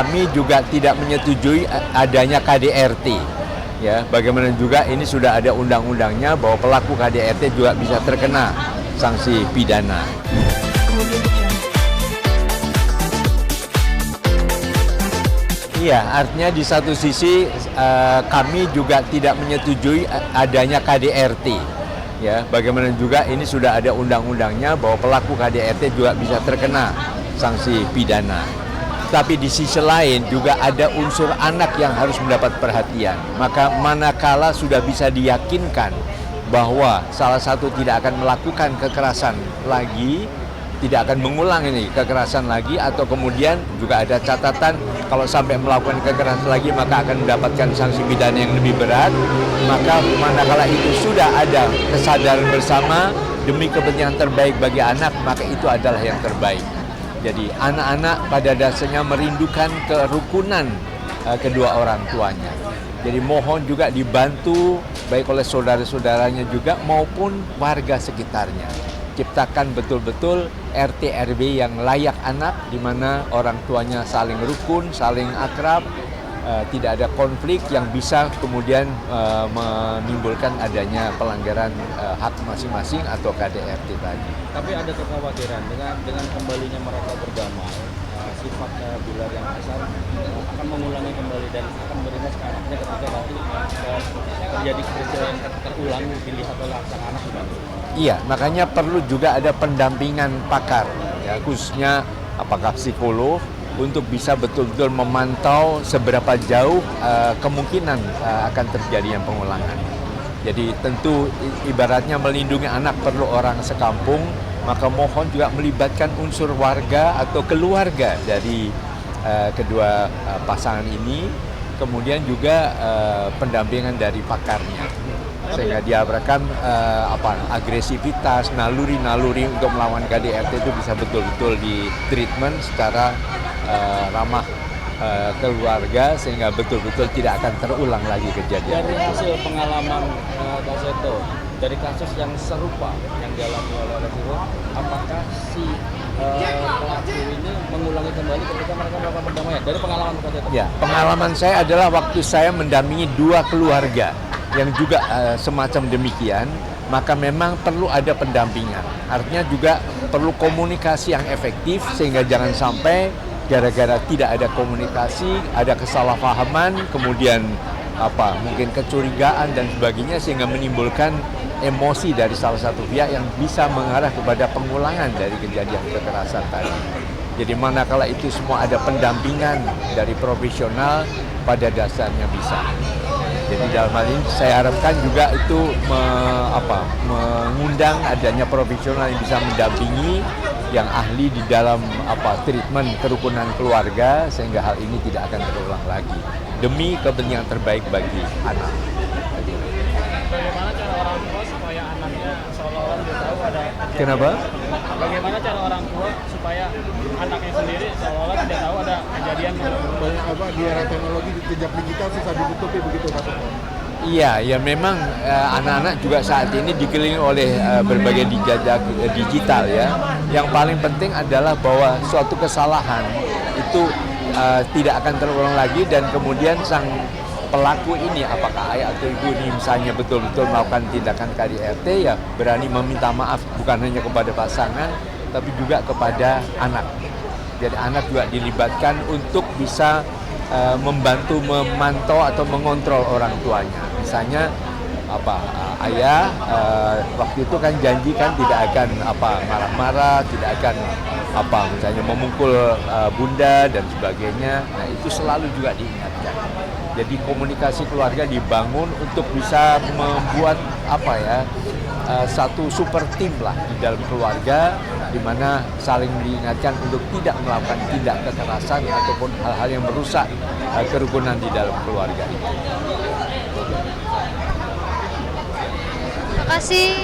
kami juga tidak menyetujui adanya KDRT. Ya, bagaimana juga ini sudah ada undang-undangnya bahwa pelaku KDRT juga bisa terkena sanksi pidana. Iya, artinya di satu sisi kami juga tidak menyetujui adanya KDRT. Ya, bagaimana juga ini sudah ada undang-undangnya bahwa pelaku KDRT juga bisa terkena sanksi pidana. Tapi di sisi lain juga ada unsur anak yang harus mendapat perhatian. Maka manakala sudah bisa diyakinkan bahwa salah satu tidak akan melakukan kekerasan lagi, tidak akan mengulang ini kekerasan lagi, atau kemudian juga ada catatan kalau sampai melakukan kekerasan lagi maka akan mendapatkan sanksi pidana yang lebih berat, maka manakala itu sudah ada kesadaran bersama demi kepentingan terbaik bagi anak, maka itu adalah yang terbaik. Jadi anak-anak pada dasarnya merindukan kerukunan kedua orang tuanya. Jadi mohon juga dibantu baik oleh saudara-saudaranya juga maupun warga sekitarnya. Ciptakan betul-betul RT RW yang layak anak, di mana orang tuanya saling rukun, saling akrab, tidak ada konflik yang bisa kemudian menimbulkan adanya pelanggaran hak masing-masing atau KDRT tadi. Tapi ada kekhawatiran dengan kembalinya mereka berdamai, sifat Bilar yang besar akan mengulangi kembali dan akan berimbas ke anaknya ketika nanti terjadi peristiwa yang terulang dilihat oleh sang anak gimana? Iya, makanya perlu juga ada pendampingan pakar, ya, khususnya apakah psikolog, untuk bisa betul-betul memantau seberapa jauh kemungkinan akan terjadinya pengulangan. Jadi tentu ibaratnya melindungi anak perlu orang sekampung, maka mohon juga melibatkan unsur warga atau keluarga dari kedua pasangan ini, kemudian juga pendampingan dari pakarnya, sehingga diharapkan agresivitas, naluri-naluri untuk melawan KDRT itu bisa betul-betul di treatment secara ramah keluarga, sehingga betul-betul tidak akan terulang lagi kejadian. Dari hasil pengalaman Kak Seto, dari kasus yang serupa yang dialami oleh Resiro, apakah si pelaku ini mengulangi kembali ketika mereka melakukan perdamaian? Dari pengalaman Kak Seto? Ya, pengalaman saya adalah waktu saya mendampingi dua keluarga yang juga semacam demikian, maka memang perlu ada pendampingan. Artinya juga perlu komunikasi yang efektif, sehingga jangan sampai gara-gara tidak ada komunikasi, ada kesalahpahaman, kemudian mungkin kecurigaan dan sebagainya, sehingga menimbulkan emosi dari salah satu pihak yang bisa mengarah kepada pengulangan dari kejadian kekerasan tadi. Jadi manakala itu semua ada pendampingan dari profesional, pada dasarnya bisa. Jadi dalam hal ini saya harapkan juga itu mengundang adanya profesional yang bisa mendampingi, yang ahli di dalam treatment kerukunan keluarga, sehingga hal ini tidak akan terulang lagi demi kepentingan terbaik bagi anak. Bagaimana cara orang tua supaya anaknya seolah-olah dia tahu ada kejadian? Kenapa? Bagaimana cara orang tua supaya anaknya sendiri seolah-olah tidak tahu ada kejadian? Banyak di era teknologi di jejak digital susah ditutupi begitu maksudnya. Iya, ya memang anak-anak juga saat ini dikelilingi oleh berbagai jejak digital ya. Yang paling penting adalah bahwa suatu kesalahan itu tidak akan terulang lagi, dan kemudian sang pelaku ini, apakah ayah atau ibu ini misalnya betul-betul melakukan tindakan KDRT, ya berani meminta maaf bukan hanya kepada pasangan, tapi juga kepada anak. Jadi anak juga dilibatkan untuk bisa membantu memantau atau mengontrol orang tuanya. Misalnya ayah waktu itu kan janji kan tidak akan marah-marah, tidak akan misalnya memukul bunda dan sebagainya. Nah, itu selalu juga diingatkan. Jadi komunikasi keluarga dibangun untuk bisa membuat satu super tim lah di dalam keluarga, di mana saling diingatkan untuk tidak melakukan tindak kekerasan ataupun hal-hal yang merusak kerukunan di dalam keluarga itu. Terima kasih.